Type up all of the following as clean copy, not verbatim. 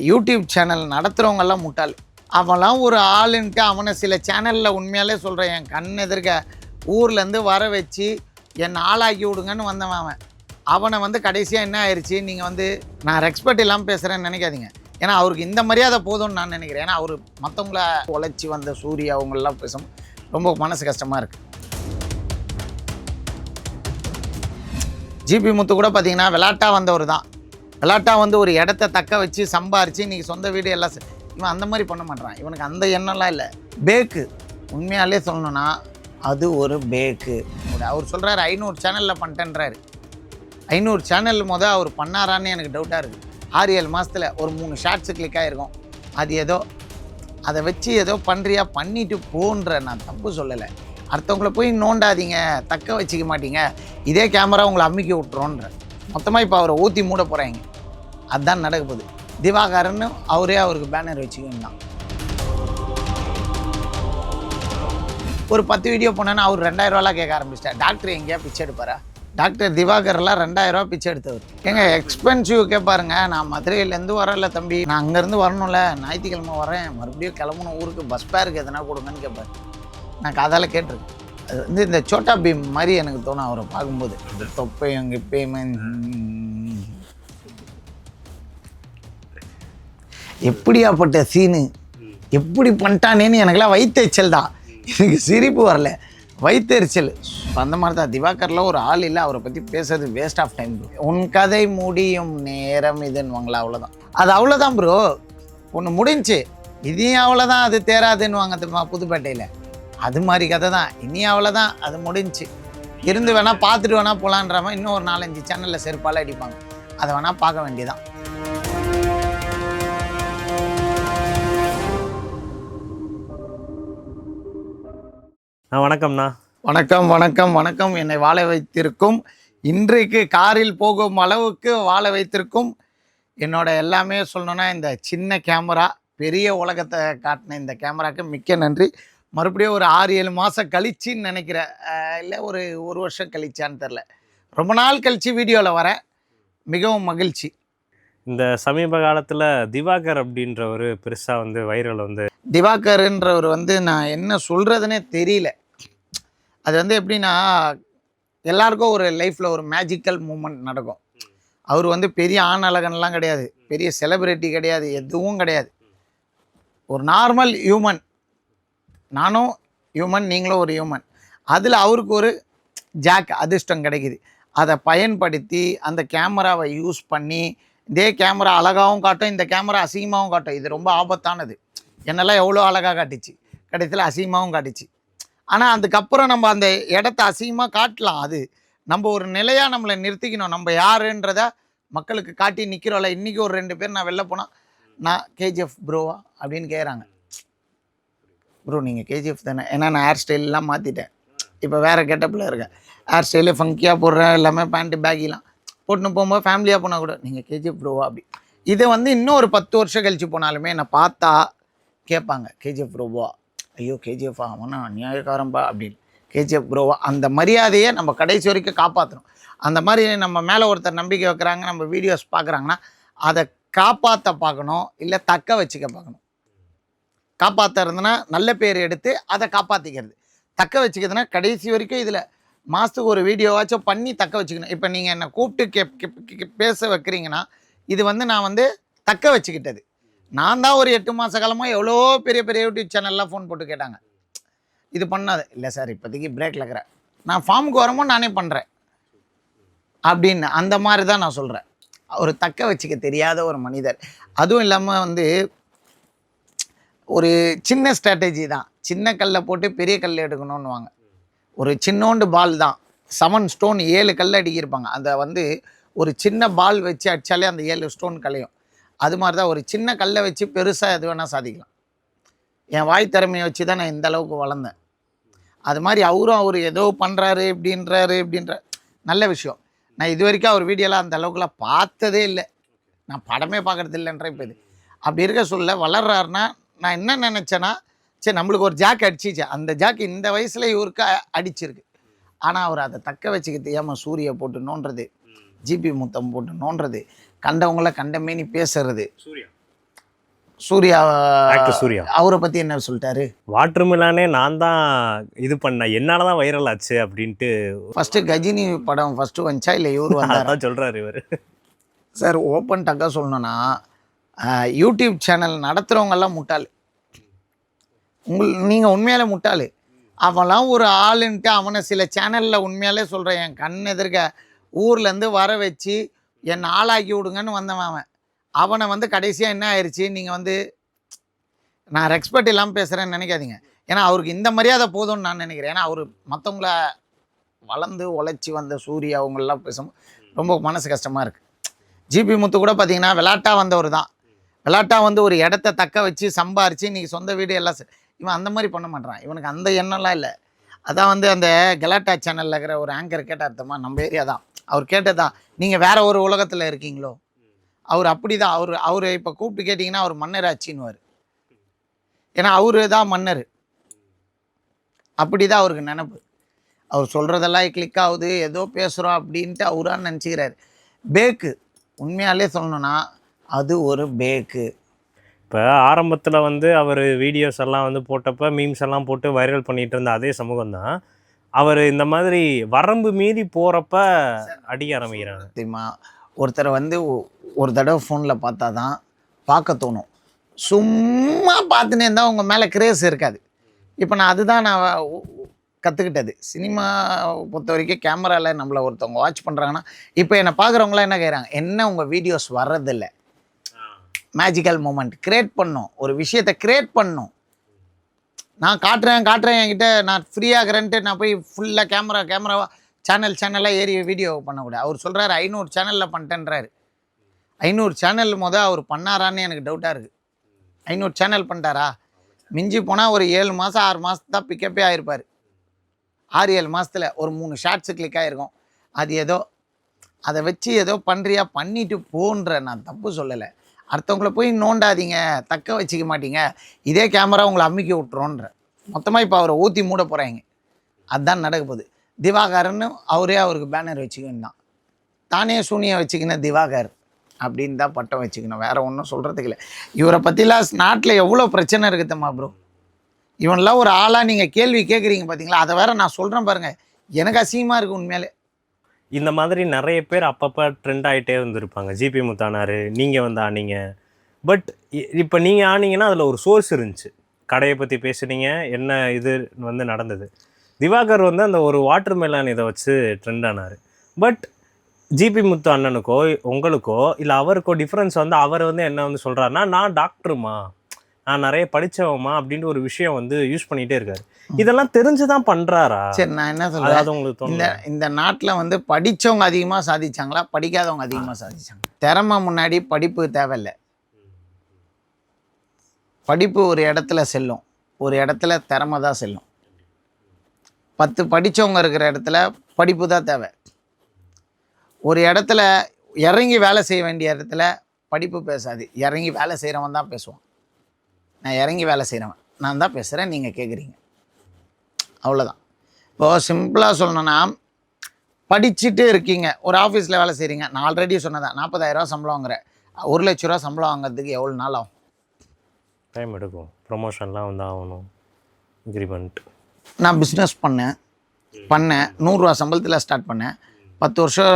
YouTube channel நடத்துகிறவங்கெல்லாம் முட்டாள். அவன்லாம் ஒரு ஆளுன்ட்டு அவனை சில சேனலில் உண்மையாலே சொல்கிறேன், என் கண் எதிர்க்க ஊர்லேருந்து வர வச்சு என்னை ஆளாக்கி விடுங்கன்னு வந்தவன் அவன். அவனை வந்து கடைசியாக என்ன ஆயிடுச்சு, நீங்கள் வந்து நான் ரெஸ்பெக்ட் இல்லாமல் பேசுகிறேன்னு நினைக்காதீங்க. ஏன்னா அவருக்கு இந்த மரியாதை போதும்னு நான் நினைக்கிறேன். ஏன்னா அவர் மற்றவங்கள உழைச்சி வந்த சூர்யா அவங்களெலாம் பேசும் ரொம்ப மனசு கஷ்டமாக இருக்குது. ஜிபி முத்து கூட பார்த்தீங்கன்னா விளாட்டாக வந்தவர் தான். விளாட்டாக வந்து ஒரு இடத்த தக்க வச்சு சம்பாரித்து இன்றைக்கி சொந்த வீடு எல்லாம் இவன் அந்த மாதிரி பண்ண மாட்டான். இவனுக்கு அந்த எண்ணம்லாம் இல்லை. பேக்கு உண்மையாலே சொல்லணுன்னா அது ஒரு பேக்கு. அவர் சொல்கிறாரு 500 சேனலில் பண்ணிட்டேன்றாரு. 500 சேனல் அவர் பண்ணாரான்னு எனக்கு டவுட்டாக இருக்குது. 6-7 மாதத்தில் ஒரு 3 ஷார்ட்ஸு கிளிக் ஆகிருக்கும். அது ஏதோ அதை வச்சு ஏதோ பண்ணுறியா பண்ணிட்டு போன்ற, நான் தப்பு சொல்லலை. அடுத்தவங்கள போய் நோண்டாதீங்க, தக்க வச்சிக்க மாட்டீங்க, இதே கேமரா உங்களை அம்மிக்கி விட்டுறோன்ற. மொத்தமாக இப்போ அவரை ஊற்றி மூட போகிறாங்க. அதுதான் நடக்க போகுது. திவாகரன்னு அவருக்கு பேனர் வச்சுக்கணும் தான். ஒரு 10 வீடியோ போனேன்னா அவர் 2000 ரூபாலாம் கேட்க ஆரம்பிச்சிட்டார். டாக்டர் எங்கேயா பிச்சை எடுப்பாரா? டாக்டர் திவாகர்லாம் 2000 ரூபா பிச்சை எடுத்தவர். ஏங்க எக்ஸ்பென்சிவ் கேட்பாருங்க. நான் மதுரையிலேருந்து வரல தம்பி, நான் அங்கேருந்து வரணும்ல, ஞாயிற்றுக்கிழமை வரேன், மறுபடியும் கிளம்பணும் ஊருக்கு, பஸ் பேருக்கு எதனா கொடுங்கன்னு கேட்பார். நான் கதால கேட்டிருக்கேன். அது வந்து இந்த சோட்டா பீம் மாதிரி எனக்கு தோணும் அவரை பார்க்கும்போது. இந்த தொப்பையும் கிப்பையுமே எப்படியாப்பட்ட சீனு, எப்படி பண்ணிட்டானேன்னு எனக்குலாம் வயிற்றெரிச்சல் தான். எனக்கு சிரிப்பு வரல, வயிற்றெரிச்சல். அந்த மாதிரி தான் திவாகரில் ஒரு ஆள் இல்லை, அவரை பற்றி பேசுறது வேஸ்ட் ஆஃப் டைம் ப்ரோ. உன் கதை முடியும் நேரம் இதுன்னுவாங்களா, அவ்வளோதான். அது அவ்வளோதான் ப்ரோ, ஒன்று முடிஞ்சு. இதையும் அவ்வளோதான், அது தேராதுன்னு வாங்க புதுப்பேட்டையில். அது மாதிரி கதை தான். இனி அவ்வளோதான், அது முடிஞ்சு. இருந்து வேணால் பார்த்துட்டு வேணால் போகலான்ற மாதிரி இன்னும் ஒரு 4-5 சேனலில் செருப்பால் அடிப்பாங்க. அதை வேணால் பார்க்க வேண்டியதான். வணக்கம்ண்ணா. வணக்கம் வணக்கம் வணக்கம். என்னை வாழ வைத்திருக்கும், இன்றைக்கு காரில் போகும் அளவுக்கு வாழ வைத்திருக்கும், என்னோட எல்லாமே சொல்லணுன்னா இந்த சின்ன கேமரா பெரிய உலகத்தை காட்டின இந்த கேமராவுக்கு மிக்க நன்றி. மறுபடியும் ஒரு 6-7 மாதம் கழிச்சின்னு நினைக்கிறேன், இல்லை ஒரு வருஷம் கழிச்சான்னு தெரில, ரொம்ப நாள் கழித்து வீடியோவில் வரேன். மிகவும் மகிழ்ச்சி. இந்த சமீப காலத்தில் திவாகர் அப்படின்றவர் பெருசாக வந்து வைரல் வந்து. திவாகர்ன்றவர் வந்து நான் என்ன சொல்கிறதுனே தெரியல. அது வந்து எப்படின்னா, எல்லாருக்கும் ஒரு லைஃப்பில் ஒரு மேஜிக்கல் மூமெண்ட் நடக்கும். அவர் வந்து பெரிய ஆண் அழகன்லாம் கிடையாது, பெரிய செலிப்ரிட்டி கிடையாது, எதுவும் கிடையாது. ஒரு நார்மல் ஹியூமன். நானும் ஹியூமன், நீங்களும் ஒரு ஹியூமன். அதில் அவருக்கு ஒரு ஜாக் அதிர்ஷ்டம் கிடைக்குது. அதை பயன்படுத்தி அந்த கேமராவை யூஸ் பண்ணி, இதே கேமரா அழகாகவும் காட்டும், இந்த கேமரா அசிங்கமாகவும் காட்டும். இது ரொம்ப ஆபத்தானது. என்னெல்லாம் எவ்வளோ அழகாக காட்டிச்சு, கடைசியில் அசிங்கமாகவும் காட்டிச்சு. ஆனால் அதுக்கப்புறம் நம்ம அந்த இடத்த அசிங்கமாக காட்டலாம். அது நம்ம ஒரு நிலையாக நம்மளை நிறுத்திக்கணும். நம்ம யாருன்றத மக்களுக்கு காட்டி நிற்கிறோம்ல. இன்றைக்கி ஒரு 2 பேர் நான் வெளில போனால், நான் கேஜிஎஃப் ப்ரோவா அப்படின்னு கேட்குறாங்க. ப்ரோ நீங்கள் கேஜிஎஃப் தானே? ஏன்னா நான் ஹேர் ஸ்டைல்லாம் மாற்றிட்டேன், இப்போ வேறு கெட்டப்பில் இருக்கேன். ஹேர் ஸ்டைலு ஃபங்கியாக போடுறேன், எல்லாமே பேண்ட்டு பேக்கிலாம் போட்டுன்னு போகும்போது ஃபேமிலியாக போனால் கூட நீங்கள் கேஜிஎஃப் ப்ரோவா அப்படி. இதை வந்து இன்னும் ஒரு 10 வருஷம் கழித்து போனாலுமே என்னை பார்த்தா கேட்பாங்க, கேஜிஎஃப் ப்ரோவா, ஐயோ கேஜிஎஃபா, அவனா நியாயக்காரன்பா அப்படின்னு. கேஜிஎஃப் ப்ரோவா அந்த மரியாதையை நம்ம கடைசி வரைக்கும் காப்பாற்றணும். அந்த மாதிரி நம்ம மேலே ஒருத்தர் நம்பிக்கை வைக்கிறாங்க, நம்ம வீடியோஸ் பார்க்குறாங்கன்னா அதை காப்பாற்ற பார்க்கணும், இல்லை தக்க வச்சுக்க பார்க்கணும். காப்பாற்றுறதுனா நல்ல பேர் எடுத்து அதை காப்பாற்றிக்கிறது, தக்க வச்சுக்கிறதுனா கடைசி வரைக்கும் இதில் மாதத்துக்கு ஒரு வீடியோவாச்சும் பண்ணி தக்க வச்சுக்கணும். இப்போ நீங்கள் என்னை கூப்பிட்டு பேச வைக்கிறீங்கன்னா, இது வந்து நான் வந்து தக்க வச்சுக்கிட்டது. நான் தான் ஒரு 8 மாத காலமாக எவ்வளோ பெரிய பெரிய யூடியூப் சேனல்லாம் ஃபோன் போட்டு கேட்டாங்க, இது பண்ணாது. இல்லை சார் இப்போதைக்கு பிரேக்கில் இருக்கிறேன், நான் ஃபார்முக்கு வரும்போது நானே பண்ணுறேன் அப்படின்னு. அந்த மாதிரி தான் நான் சொல்கிறேன். ஒரு தக்க வச்சுக்க தெரியாத ஒரு மனிதர். அதுவும் இல்லாமல் வந்து ஒரு சின்ன ஸ்ட்ராட்டஜி தான், சின்ன கல்லை போட்டு பெரிய கல் எடுக்கணும்னுவாங்க. ஒரு சின்னோண்டு பால் தான், 7 ஸ்டோன் 7 கல் அடிக்கிருப்பாங்க. அதை வந்து ஒரு சின்ன பால் வச்சு அடித்தாலே அந்த 7 ஸ்டோன் கலையும். அது மாதிரி தான் ஒரு சின்ன கல்லை வச்சு பெருசாக எது வேணால் சாதிக்கலாம். என் வாய் திறமையை வச்சு தான் நான் இந்த அளவுக்கு வளர்ந்தேன். அது மாதிரி அவர் ஏதோ பண்ணுறாரு இப்படின்ற நல்ல விஷயம். நான் இது வரைக்கும் அவர் வீடியோலாம் அந்த அளவுக்குலாம் பார்த்ததே இல்லை, நான் படமே பார்க்குறது இல்லைன்ற. இப்போ இது அப்படி இருக்க சொல்ல வளர்றாருன்னா நான் என்ன நினச்சேன்னா, சரி நம்மளுக்கு ஒரு ஜாக் அடிச்சிச்சு, அந்த ஜாக் இந்த வயசில் இவருக்கு அடிச்சிருக்கு. ஆனால் அவர் அதை தக்க வச்சுக்கிட்டு ஏமா சூரிய போட்டு நோண்டுறது, ஜிபி முத்தம் போட்டு நோண்டுறது, கண்டவங்கள கண்டமேனி பேசுறது, சூர்யா ஆக்டர் சூர்யா அவரை பற்றி என்ன சொல்லிட்டாரு? வாட்டர் மிலானே நான் தான் இது பண்ணேன், என்னால் தான் வைரல் ஆச்சு அப்படின்ட்டு ஃபஸ்ட்டு கஜினி படம் ஃபஸ்ட்டு வந்துச்சா இல்லை இவர் வந்தார் அதான் சொல்கிறாரு இவர். சார்? ஓப்பன் டக்காக சொல்லணுன்னா யூடியூப் சேனல் நடத்துகிறவங்கெல்லாம் முட்டாள். நீங்கள் உண்மையாலே முட்டாள். அவன்லாம் ஒரு ஆளுன்ட்டு அவனை சில சேனலில் உண்மையாலே சொல்கிறேன், என் கண் எதிர்க்க ஊர்லேருந்து வர வச்சு என்னை ஆளாக்கி விடுங்கன்னு வந்தவன் அவனை வந்து கடைசியாக என்ன ஆயிடுச்சு, நீங்கள் வந்து நான் ரெஸ்பெக்ட் இல்லாமல் பேசுகிறேன்னு நினைக்காதீங்க. ஏன்னா அவருக்கு இந்த மரியாதை போதும்னு நான் நினைக்கிறேன். ஏன்னா அவர் மற்றவங்கள வளர்ந்து உழைச்சி வந்த சூர்யா அவங்களெலாம் பேசும்போது ரொம்ப மனசு கஷ்டமாக இருக்குது. ஜிபி முத்து கூட பார்த்தீங்கன்னா விளாட்டாக வந்தவர் தான். விளாட்டாக வந்து ஒரு இடத்த தக்க வச்சு சம்பாரித்து இன்றைக்கி சொந்த வீடு எல்லாம் இவன் அந்த மாதிரி பண்ண மாட்டான். இவனுக்கு அந்த எண்ணம்லாம் இல்லை. அதான் வந்து அந்த கலாட்டா சேனலில் இருக்கிற ஒரு ஆங்கர் கேட்ட அர்த்தமா நம்ம ஏரியா தான். அவர் கேட்டதான், நீங்கள் வேற ஒரு உலகத்தில் இருக்கீங்களோ? அவர் அப்படி தான். அவர் இப்போ கூப்பிட்டு கேட்டிங்கன்னா அவர் மன்னர் ஆச்சின்னுவார். ஏன்னா அவரு தான் மன்னர். அப்படி தான் அவருக்கு நினப்பு. அவர் சொல்கிறதெல்லாம் கிளிக் ஆகுது, ஏதோ பேசுகிறோம் அப்படின்ட்டு அவராக நினச்சிக்கிறாரு. பேக்கு உண்மையாலே சொல்லணுன்னா அது ஒரு பேக்கு. இப்போ ஆரம்பத்தில் வந்து அவர் வீடியோஸ் எல்லாம் வந்து போட்டப்போ மீம்ஸ் எல்லாம் போட்டு வைரல் பண்ணிகிட்டு இருந்த அதே சமூகம் தான் அவர் இந்த மாதிரி வரம்பு மீறி போகிறப்ப அடிக்க ஆரம்பிக்கிறாங்க. தெரியுமா, ஒருத்தரை வந்து ஒரு தடவை ஃபோனில் பார்த்தா தான் பார்க்க தோணும். சும்மா பார்த்துனே இருந்தால் உங்கள் மேலே கிரேஸ் இருக்காது. இப்போ நான் அதுதான் நான் கற்றுக்கிட்டது. சினிமா பொறுத்த வரைக்கும் கேமராவில் நம்மளை ஒருத்தவங்க வாட்ச் பண்ணுறாங்கன்னா, இப்போ என்னை பார்க்குறவங்களாம் என்ன கேட்குறாங்க, என்ன உங்கள் வீடியோஸ் வர்றதில்லை? மேஜிக்கல் மூமெண்ட் க்ரியேட் பண்ணணும், ஒரு விஷயத்தை க்ரியேட் பண்ணணும். நான் காட்டுறேன் என்கிட்ட நான் ஃப்ரீயாகிறேன்ட்டு நான் போய் ஃபுல்லாக கேமராவாக சேனலாக ஏறி வீடியோ பண்ணக்கூடாது. அவர் சொல்கிறாரு 500 சேனலில் பண்ணிட்டேன்றாரு. 500 சேனல் அவர் பண்ணாரான்னு எனக்கு டவுட்டாக இருக்குது. 500 சேனல் பண்ணிட்டாரா? மிஞ்சி போனால் ஒரு 7 மாதம் 6 மாதம் தான் பிக்கப்பே ஆகிருப்பார். 6-7 மாதத்தில் ஒரு 3 ஷார்ட்ஸு கிளிக் ஆகிருக்கும். அது ஏதோ அதை வச்சு ஏதோ பண்ணுறியா பண்ணிட்டு போன்ற, நான் தப்பு சொல்லலை. அடுத்தவங்கள போய் நோண்டாதீங்க, தக்க வச்சுக்க மாட்டீங்க, இதே கேமரா உங்களை அம்மிக்கி விட்டுறோன்ற. மொத்தமாக இப்போ அவரை ஊற்றி மூட போகிறாங்க. அதுதான் நடக்க போகுது. திவாகர்னு அவருக்கு பேனர் வச்சுக்கணும் தான். தானே சூனியை வச்சுக்கின திவாகர் அப்படின்னு தான் பட்டம் வச்சுக்கணும். வேறு ஒன்றும் சொல்கிறதுக்கு இல்லை. இவரை பற்றிலாம் நாட்டில் எவ்வளோ பிரச்சனை இருக்குதும்மா ப்ரோ. இவனெலாம் ஒரு ஆளாக நீங்கள் கேள்வி கேட்குறீங்க பார்த்தீங்களா? அதை வேறு நான் சொல்கிறேன் பாருங்கள், எனக்கு அசிங்கமாக இருக்குது உண்மையிலே. இந்த மாதிரி நிறைய பேர் அப்பப்போ ட்ரெண்ட் ஆகிட்டே வந்துருப்பாங்க. ஜிபி முத்தானார், நீங்கள் வந்து ஆனீங்க. பட் இப்போ நீங்கள் ஆனீங்கன்னா அதில் ஒரு சோர்ஸ் இருந்துச்சு. கடையை பற்றி பேசுனீங்க, என்ன இது வந்து நடந்தது. திவாகர் வந்து அந்த ஒரு வாட்டர் மெலான் இதை வச்சு ட்ரெண்ட் ஆனார். பட் ஜிபி முத்து அண்ணனுக்கோ உங்களுக்கோ இல்லை அவருக்கோ டிஃப்ரென்ஸ் வந்து அவர் வந்து என்ன வந்து சொல்கிறாருன்னா, நான் டாக்டருமா, நான் நிறைய படித்தவமா அப்படின்ட்டு ஒரு விஷயம் வந்து யூஸ் பண்ணிகிட்டே இருக்காரு. இதெல்லாம் தெரிஞ்சு தான் பண்ணுறாரா? சரி, நான் என்ன சொல்கிறேன், உங்களுக்கு இந்த நாட்டில் வந்து படித்தவங்க அதிகமாக சாதிச்சாங்களா, படிக்காதவங்க அதிகமாக சாதிச்சாங்க? திறமை முன்னாடி படிப்பு தேவையில்லை. படிப்பு ஒரு இடத்துல செல்லும், ஒரு இடத்துல திறமை தான் செல்லும். 10 படித்தவங்க இருக்கிற இடத்துல படிப்பு தான் தேவை. ஒரு இடத்துல இறங்கி வேலை செய்ய வேண்டிய இடத்துல படிப்பு பேசாது, இறங்கி வேலை செய்கிறவன் தான் பேசுவான். நான் இறங்கி வேலை செய்கிறவன், நான் தான் பேசுகிறேன், நீங்கள் கேட்குறீங்க, அவ்வளோதான். இப்போது சிம்பிளாக சொல்லணுன்னா, படிச்சுட்டு இருக்கீங்க, ஒரு ஆஃபீஸில் வேலை செய்கிறீங்க. நான் ஆல்ரெடி சொன்னதான் 40,000 சம்பளம் வாங்குறேன். 1 லட்ச ரூபா சம்பளம் வாங்குறதுக்கு எவ்வளோ நாள் ஆகும்? டைம் எடுக்கும். ப்ரொமோஷன்லாம் வந்து ஆகணும், இன்க்ரிமெண்ட். நான் பிஸ்னஸ் பண்ணேன் 100 ரூபா சம்பளத்தில் ஸ்டார்ட் பண்ணேன். 10 வருஷம்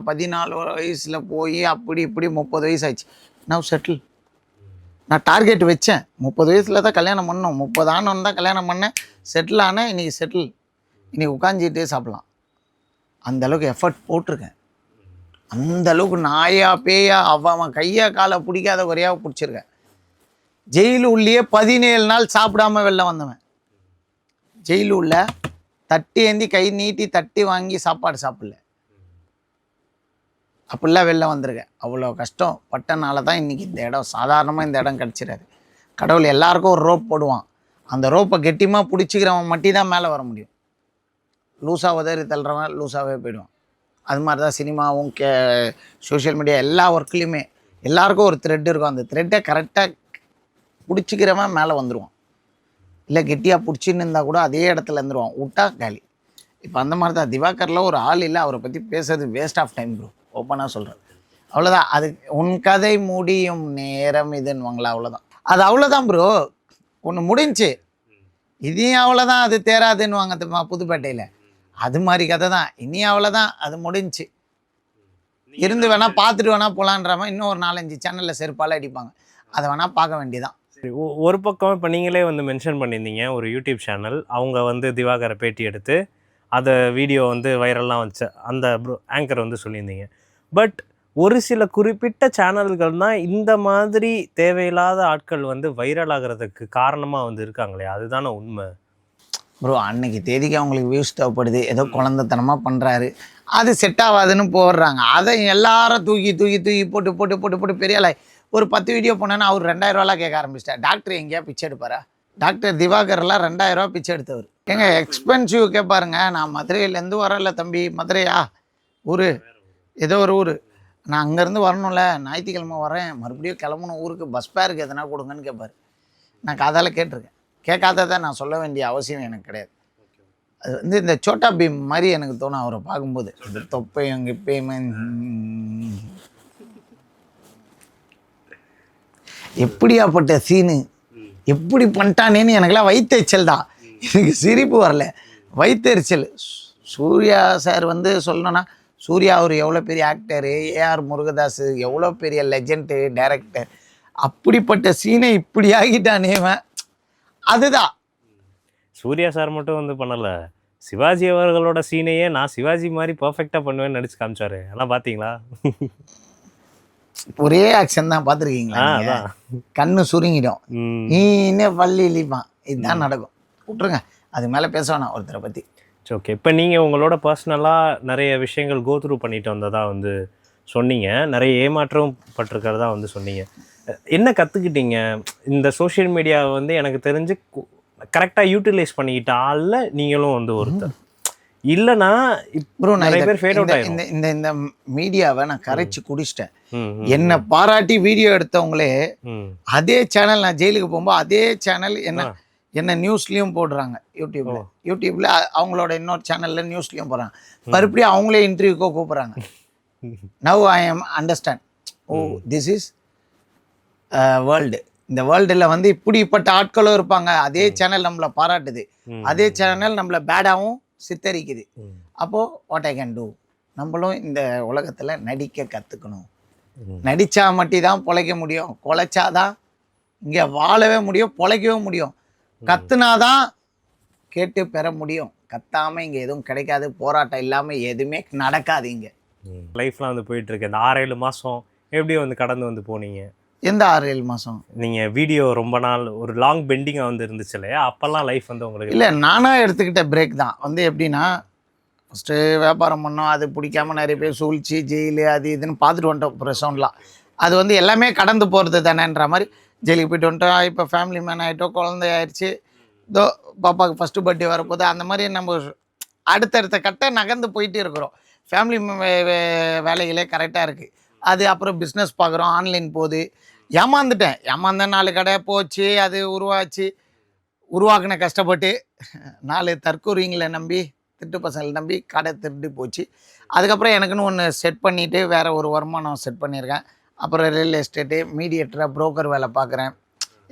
14 வயசில் போய் அப்படி இப்படி 30 வயசு ஆயிடுச்சு. நான் செட்டில். நான் டார்கெட் வச்சேன், 30 வயசில் தான் கல்யாணம் பண்ணணும், 30 ஆனவன் தான் கல்யாணம் பண்ணேன், செட்டில் ஆனால் இன்றைக்கி செட்டில். இன்றைக்கி உட்காந்துட்டே சாப்பிட்லாம். அந்தளவுக்கு எஃபர்ட் போட்டிருக்கேன். அந்தளவுக்கு நாயா பேயா அவன் கையை காலை பிடிக்காத குறையாக பிடிச்சிருக்கேன். ஜெயிலு உள்ளே 17 நாள் சாப்பிடாம வெளில வந்தவன். ஜெயிலு உள்ள தட்டி ஏந்தி கை நீட்டி தட்டி வாங்கி சாப்பாடு சாப்பிடல, அப்படிலாம் வெளில வந்திருக்கேன். அவ்வளோ கஷ்டம் பட்டனால தான் இன்றைக்கி இந்த இடம், சாதாரணமாக இந்த இடம் கிடச்சிடாது. கடவுள் எல்லாருக்கும் ஒரு ரோப் போடுவான். அந்த ரோப்பை கெட்டியமாக பிடிச்சிக்கிறவன் மட்டும் தான் மேலே வர முடியும். லூஸாக உதறி தள்ளுறவன் லூஸாகவே போயிடுவான். அது மாதிரி தான் சினிமாவும் சோஷியல் மீடியா எல்லா ஒர்க்லேயுமே எல்லாருக்கும் ஒரு த்ரெட் இருக்கும். அந்த த்ரெட்டை கரெக்டாக பிடிச்சிக்கிறவன் மேலே வந்துடுவான். இல்லை கெட்டியாக பிடிச்சின்னு இருந்தால் கூட அதே இடத்துல இருந்துருவான், விட்டா காலி. இப்போ அந்த மாதிரி தான் திவாகரில் ஒரு ஆள் இல்லை. அவரை பற்றி பேசுறது வேஸ்ட் ஆஃப் டைம் ப்ரோ, ஓப்பனாக சொல்கிறேன். அவ்வளோதான். அது உன் கதை முடியும் நேரம் இதுன்னுவாங்களா, அவ்வளோதான். அது அவ்வளோதான் ப்ரோ. ஒன்று முடிஞ்சு இதையும் அவ்வளோதான், அது தேராதுன்னுவாங்க புதுப்பேட்டையில். அது மாதிரி கதை தான். இனியும் அவ்வளோதான், அது முடிஞ்சு. இருந்து வேணா பார்த்துட்டு வேணா போகலான்ற மாதிரி இன்னும் ஒரு 4-5 சேனலில் செருப்பால் அடிப்பாங்க. அதை வேணா பார்க்க வேண்டியதான். சரி, ஒரு பக்கம் இப்போ நீங்களே வந்து மென்ஷன் பண்ணியிருந்தீங்க ஒரு யூடியூப் சேனல், அவங்க வந்து திவாகரை பேட்டி எடுத்து அதை வீடியோ வந்து வைரல்லாம் வச்ச அந்த ஆங்கர் வந்து சொல்லியிருந்தீங்க. பட் ஒரு சில குறிப்பிட்ட சேனல்கள் தான் இந்த மாதிரி தேவையில்லாத ஆட்கள் வந்து வைரல் ஆகிறதுக்கு காரணமாக வந்து இருக்காங்களே, அதுதானே உண்மை ப்ரோ. அன்னைக்கு தேதிக்கு அவங்களுக்கு வியூஸ் தேவைப்படுது, ஏதோ குழந்தைத்தனமாக பண்ணுறாரு, அது செட் ஆகாதுன்னு போடுறாங்க. அதை எல்லாரும் தூக்கி தூக்கி தூக்கி போட்டு போட்டு போட்டு போட்டு பெரிய ஒரு 10 வீடியோ போனேன்னா அவர் 2000 ரூபாலாம் கேட்க ஆரம்பிச்சிட்டார். டாக்டர் எங்கேயா பிச்சை எடுப்பாரா? டாக்டர் திவாகர்லாம் 2000 ரூபா பிச்சை எடுத்தவர். ஏங்க எக்ஸ்பென்சிவ் கேட்பாருங்க. நான் மதுரையிலேருந்து வரல தம்பி. மதுரையா ஊர், ஏதோ ஒரு ஊர். நான் அங்கேருந்து வரணும்ல, ஞாயிற்றுக்கிழமை வரேன், மறுபடியும் கிளம்பணும் ஊருக்கு, பஸ் பேருக்கு எதனா கொடுங்கன்னு கேட்பார். நான் காதால் கேட்டிருக்கேன். கேட்காததை நான் சொல்ல வேண்டிய அவசியம் எனக்கு கிடையாது. அது வந்து இந்த சோட்டா பீம் மாதிரி எனக்கு தோணும் அவரை பார்க்கும்போது. இந்த தொப்பையும் கிப்பையுமே எப்படியாப்பட்ட சீனு, எப்படி பண்ணிட்டானேன்னு எனக்குலாம் வயிற்றெரிச்சல் தான். எனக்கு சிரிப்பு வரல, வயிற்றெரிச்சல். சூர்யா சார் வந்து சொல்லணும்னா, சூர்யா அவர் எவ்வளோ பெரிய ஆக்டரு, ஏஆர் முருகதாஸ் எவ்வளோ பெரிய லெஜெண்டு டைரக்டர். அப்படிப்பட்ட சீனை இப்படி ஆகிட்டானேவன். அதுதான் சூர்யா சார் மட்டும் வந்து பண்ணலை, சிவாஜி அவர்களோட சீனையே நான் சிவாஜி மாதிரி பர்ஃபெக்டாக பண்ணுவேன்னு நடிச்சு காமிச்சாரு. அதெல்லாம் பார்த்தீங்களா? ஒரே ஆக்ஷன் தான் பார்த்துருக்கீங்களா? கண்ணு சுருங்கிடும், இன்னும் பள்ளி இழிப்பான். இதுதான் நடக்கும். விட்டுருங்க, அது மேலே பேச வேணாம் ஒருத்தரை பற்றி. ஓகே, இப்போ நீங்கள் உங்களோட பர்சனலாக நிறைய விஷயங்கள் கோத்ரூ பண்ணிட்டு வந்ததா வந்து சொன்னீங்க, நிறைய ஏமாற்றம் பட்டிருக்கிறதா வந்து சொன்னீங்க. என்ன கற்றுக்கிட்டீங்க இந்த சோஷியல் மீடியாவை வந்து? எனக்கு தெரிஞ்சு கரெக்டாக யூட்டிலைஸ் பண்ணிக்கிட்ட ஆளில் நீங்களும் வந்து ஒருத்தர். இல்லைன்னா இப்போ நிறைய பேர் ஃபேட் அவுட் ஆகிடும். இந்த இந்த மீடியாவை நான் கரைச்சி குடிச்சிட்டேன். என்னை பாராட்டி வீடியோ எடுத்தவங்களே அதே சேனல், நான் ஜெயிலுக்கு போகும்போது அதே சேனல் என்ன நியூஸ்லேயும் போடுறாங்க. யூடியூப்பில் அவங்களோட இன்னொரு சேனலில் நியூஸ்லேயும் போடுறாங்க. மறுபடியும் அவங்களே இன்டர்வியூக்கோ கூப்பிட்றாங்க. Now I am understand, oh this is world. இந்த வேர்ல்டில் வந்து இப்படிப்பட்ட ஆட்களும் இருப்பாங்க. அதே சேனல் நம்மளை பாராட்டுது, அதே சேனல் நம்மளை பேடாகவும் சித்தரிக்குது. அப்போது வாட் ஐ கேன் டூ, நம்மளும் இந்த உலகத்தில் நடிக்க கற்றுக்கணும். நடித்தா மட்டும்தான் பொழைக்க முடியும், பொழைச்சாதான் இங்கே வாழவே முடியும், பொழைக்கவே முடியும். கத்துனாதான் கேட்டு பெற முடியும். கத்தாமல் இங்கே எதுவும் கிடைக்காது. போராட்டம் இல்லாமல் எதுவுமே நடக்காது இங்கே. லைஃப்லாம் வந்து போயிட்டுருக்கு. இந்த 6-7 மாதம் எப்படி வந்து கடந்து வந்து போனீங்க? எந்த 6-7 மாதம்? நீங்கள் வீடியோ ரொம்ப நாள் ஒரு லாங் பெண்டிங்காக வந்து இருந்துச்சு இல்லையா? அப்போல்லாம் லைஃப் வந்து உங்களுக்கு இல்லை, நானாக எடுத்துக்கிட்ட பிரேக் தான். வந்து எப்படின்னா, ஃபஸ்ட்டு வியாபாரம் பண்ணோம், அது பிடிக்காமல் நிறைய பேர் சூழ்ச்சி, ஜெயிலு, அது இதுன்னு பார்த்துட்டு வந்துட்டோம். ப்ரெசௌண்ட்லாம் அது வந்து எல்லாமே கடந்து போகிறது தானேன்ற மாதிரி ஜெயிலுக்கு போய்ட்டு வந்துட்டோம். இப்போ ஃபேமிலி மேன் ஆகிட்டோம், குழந்தை ஆயிடுச்சு, இதோ பாப்பாவுக்கு ஃபஸ்ட்டு பர்த்டே வரப்போகுது. அந்த மாதிரி நம்ம அடுத்தடுத்த கட்ட நகர்ந்து போயிட்டு இருக்கிறோம். ஃபேமிலி வேலைகளே கரெக்டாக இருக்குது. அது அப்புறம் பிஸ்னஸ் பார்க்குறோம், ஆன்லைன் போகுது. ஏமாந்தேன் 4 கடை போச்சு, அது உருவாக்குன கஷ்டப்பட்டு 4 தற்கூரிங்களை நம்பி, திட்டு பசங்களை நம்பி கடை திருட்டு போச்சு. அதுக்கப்புறம் எனக்குன்னு ஒன்று செட் பண்ணிவிட்டு வேறு ஒரு வருமானம் செட் பண்ணியிருக்கேன். அப்புறம் ரியல் எஸ்டேட்டு, மீடியேட்டராக புரோக்கர் வேலை பார்க்குறேன்.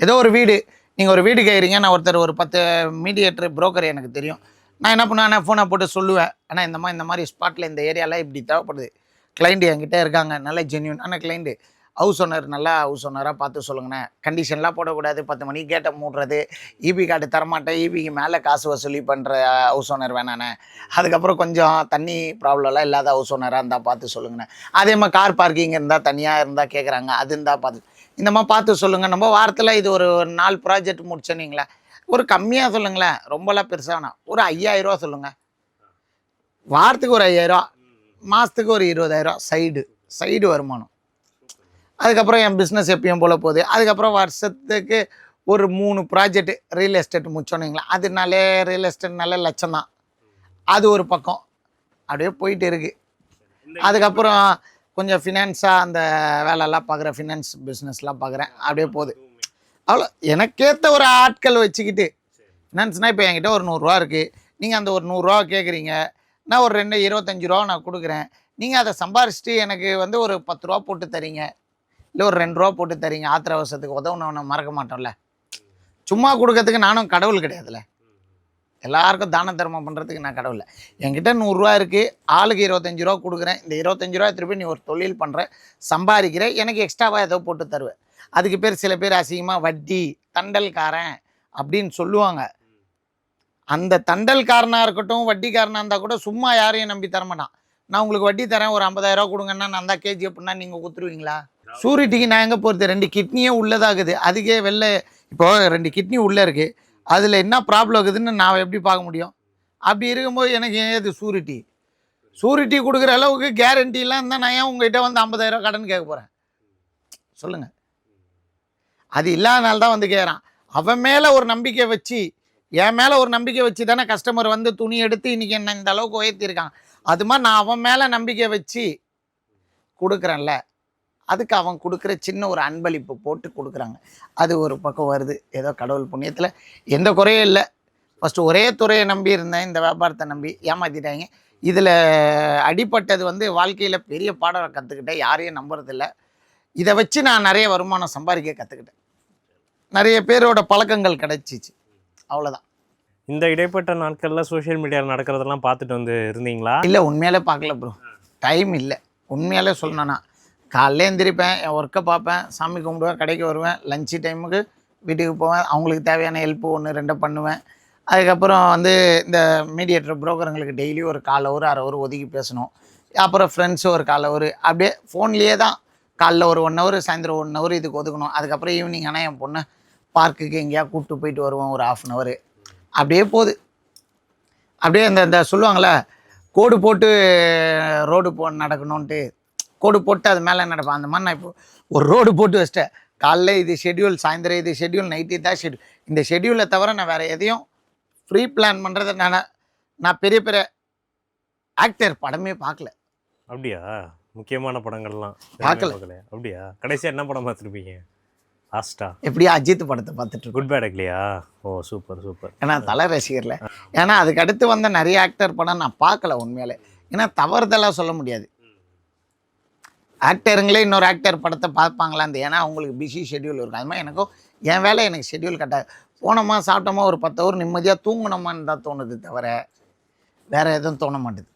ஏதோ ஒரு வீடு, நீங்கள் ஒரு வீடு கேட்குறீங்க, நான் ஒரு 10 மீடியேட்டர் புரோக்கர் எனக்கு தெரியும். நான் என்ன பண்ணுவேன், ஃபோனை போட்டு சொல்லுவேன், ஆனால் இந்த மாதிரி ஸ்பாட்டில் இந்த ஏரியாவில் இப்படி தேவைப்படுது, கிளைண்ட்டு என்கிட்ட இருக்காங்க, நல்ல ஜென்யூனான கிளைண்ட்டு, ஹவுஸ் ஓனர் நல்லா ஹவுஸ் ஓனராக பார்த்து சொல்லுங்கண்ணே, கண்டிஷன்லாம் போடக்கூடாது, 10 மணிக்கு கேட்டை மூடுறது, இபி கார்டு தரமாட்டேன், இபிக்கு மேலே காசு வசூலி பண்ணுற ஹவுஸ் ஓனர் வேணாண்ணே, அதுக்கப்புறம் கொஞ்சம் தண்ணி ப்ராப்ளம்லாம் இல்லாத ஹவுஸ் ஓனராக இருந்தால் பார்த்து சொல்லுங்கண்ணே, அதே மாதிரி கார் பார்க்கிங் இருந்தால் தனியாக இருந்தால் கேட்குறாங்க, அது இருந்தால் பார்த்து இந்த மாதிரி பார்த்து சொல்லுங்கள். நம்ம வாரத்தில் இது ஒரு 4 ப்ராஜெக்ட் முடிச்சோன்னீங்களே, ஒரு கம்மியாக சொல்லுங்களேன், ரொம்பலாம் பெருசாக வேணாம், ஒரு 5000 ரூபா சொல்லுங்கள், வாரத்துக்கு ஒரு 5000 ரூபா, மாதத்துக்கு ஒரு 20000 சைடு வருமானம். அதுக்கப்புறம் என் பிஸ்னஸ் எப்பயும் போல் போகுது. அதுக்கப்புறம் வருஷத்துக்கு ஒரு 3 ப்ராஜெக்ட்டு ரியல் எஸ்டேட் முடிச்சோன்னீங்களா, அதனாலே ரியல் எஸ்டேட்னாலே லட்சம் தான். அது ஒரு பக்கம் அப்படியே போயிட்டு இருக்குது. அதுக்கப்புறம் கொஞ்சம் ஃபினான்ஸாக அந்த வேலையெல்லாம் பார்க்குறேன், ஃபினான்ஸ் பிஸ்னஸ்லாம் பார்க்குறேன், அப்படியே போகுது. அவ்வளோ எனக்கேற்ற ஒரு ஆட்கள் வச்சுக்கிட்டு, ஃபினான்ஸ்னால் இப்போ என்கிட்ட ஒரு 100 ரூபா இருக்குது, நீங்கள் அந்த ஒரு 100 ரூபா கேட்குறீங்க, நான் ஒரு 25 ரூபா நான் கொடுக்குறேன், நீங்கள் அதை சம்பாரிச்சிட்டு எனக்கு வந்து ஒரு 10 ரூபா போட்டு தரீங்க, இல்லை ஒரு 2 ரூபா போட்டு தரீங்க, ஆத்திர அவசரத்துக்கு உதவுனவனை மறக்க மாட்டோம்ல. சும்மா கொடுக்கறதுக்கு நானும் கடவுள் கிடையாதுல்ல. எல்லாருக்கும் தான தர்மம் பண்ணுறதுக்கு நான் கடவுள் இல்லை. என்கிட்ட 100 ரூபா இருக்குது, ஆளுக்கு 25 ரூபா கொடுக்குறேன். இந்த 25 ரூபா திருப்பி நீ ஒரு தொழில் பண்ணுற, சம்பாதிக்கிற, எனக்கு எக்ஸ்ட்ராவாக ஏதோ போட்டு தருவேன். அதுக்கு பேர் சில பேர் அசிங்கமாக வட்டி தண்டல்காரன் அப்படின்னு சொல்லுவாங்க. அந்த தண்டல்காரனாக இருக்கட்டும், வட்டிக்காரனாக இருந்தால் கூட சும்மா யாரையும் நம்பி தரமாட்டான். நான் உங்களுக்கு வட்டி தரேன், ஒரு 50,000 ரூபா கொடுங்கன்னா நான் தான் கேஜி அப்படின்னா நீங்கள் கொடுத்துருவீங்களா? சூரிட்டிக்கு நான் எங்கே போகிறது? 2 கிட்னியே உள்ளதாகுது, அதுக்கே வெளில இப்போ 2 கிட்னி உள்ளே இருக்குது, அதில் என்ன ப்ராப்ளம் இருக்குதுன்னு நான் எப்படி பார்க்க முடியும்? அப்படி இருக்கும்போது எனக்கு ஏது சூரிட்டி? சூரிட்டி கொடுக்குற அளவுக்கு கேரண்டிலாம் இருந்தால் நான் ஏன் உங்கள்கிட்ட வந்து 50,000 ரூபா கடன் கேட்க போகிறேன்? சொல்லுங்கள். அது இல்லாதனால தான் வந்து கேட்குறான். அவன் மேலே ஒரு நம்பிக்கை வச்சு, என் மேலே ஒரு நம்பிக்கை வச்சு தானே கஸ்டமர் வந்து துணி எடுத்து இன்றைக்கி என்ன இந்த அளவுக்கு உயர்த்தியிருக்கான். அது மாதிரி நான் அவன் மேலே நம்பிக்கை வச்சு கொடுக்குறேன்ல, அதுக்கு அவன் கொடுக்குற சின்ன ஒரு அன்பளிப்பு போட்டு கொடுக்குறாங்க. அது ஒரு பக்கம் வருது. ஏதோ கடவுள் புண்ணியத்தில் எந்த குறையும் இல்லை. ஃபஸ்ட்டு ஒரே துறையை நம்பி இருந்தேன், இந்த வியாபாரத்தை நம்பி ஏமாற்றிட்டாங்க. இதில் அடிப்பட்டது வந்து வாழ்க்கையில் பெரிய பாடம் கற்றுக்கிட்டேன், யாரையும் நம்புறதில்லை. இதை வச்சு நான் நிறைய வருமானம் சம்பாதிக்க கற்றுக்கிட்டேன், நிறைய பேரோட பழக்கங்கள் கிடைச்சிச்சு, அவ்வளோதான். இந்த இடைப்பட்ட நாட்களில் சோஷியல் மீடியாவில் நடக்கிறதெல்லாம் பார்த்துட்டு வந்து இருந்தீங்களா? இல்லை, உண்மையாலே பார்க்கல ப்ரோ, டைம் இல்லை. உண்மையாலே சொல்லணும்னா காலையில் எழுந்திரிப்பேன், என் ஒர்க்கை பார்ப்பேன், சாமி கும்பிடுவேன், கடைக்கு வருவேன், லஞ்சு டைமுக்கு வீட்டுக்கு போவேன், அவங்களுக்கு தேவையான ஹெல்ப்பு 1-2 பண்ணுவேன். அதுக்கப்புறம் வந்து இந்த மீடியேட்டர் புரோக்கருங்களுக்கு டெய்லி ஒரு 1/4 ஹவர் 1/2 ஹவர் ஒதுக்கி பேசணும். அப்புறம் ஃப்ரெண்ட்ஸு ஒரு 1/4 ஹவர், அப்படியே ஃபோன்லேயே தான். காலைல ஒரு 1 ஹவர், சாயந்தரம் 1 ஹவர் இதுக்கு ஒதுக்கணும். அதுக்கப்புறம் ஈவினிங் ஆனால் என் பொண்ணை பார்க்குக்கு எங்கேயா கூப்பிட்டு போயிட்டு வருவோம் ஒரு 1/2 ஹவர். அப்படியே போகுது. அப்படியே இந்த சொல்லுவாங்களே, கோடு போட்டு ரோடு நடக்கணுன்ட்டு, கோடு போட்டு அது மேலே நடப்பேன். அந்த மாதிரி நான் இப்போ ஒரு ரோடு போட்டு வச்சிட்டேன். காலைல இது ஷெட்யூல், சாயந்தரம் இது ஷெட்யூல், நைட்டு தான் ஷெட்யூல். இந்த ஷெட்யூலை தவிர நான் வேறு எதையும் ஃப்ரீ பிளான் பண்ணுறதை நான் பெரிய பெரிய ஆக்டர் படமே பார்க்கல. அப்படியா? முக்கியமான படங்கள்லாம் பார்க்கல. அப்படியா? கடைசியாக என்ன படம் பார்த்துருப்பீங்க லாஸ்ட்டா? எப்படியா அஜித் படத்தை பார்த்துட்டு குட் பேட் இல்லையா? ஓ சூப்பர் சூப்பர். ஏன்னா தலை ரசிகர்ல. ஏன்னா அதுக்கு அடுத்து வந்த நிறைய ஆக்டர் படம் நான் பார்க்கல உண்மையிலே. ஏன்னா தவறுதெல்லாம் சொல்ல முடியாது. ஆக்டருங்களே இன்னொரு ஆக்டர் படத்தை பார்ப்பாங்களான்னு, ஏன்னா அவங்களுக்கு பிஸி ஷெட்யூல் இருக்கும். அது மாதிரி எனக்கும் என் வேலை எனக்கு ஷெட்யூல் கட்டாது. போனோமா சாப்பிட்டோமா ஒரு 10 ஹவர் நிம்மதியாக தூங்கணுமான்னு தான் தோணுது தவிர வேறு எதுவும் தோண மாட்டேது.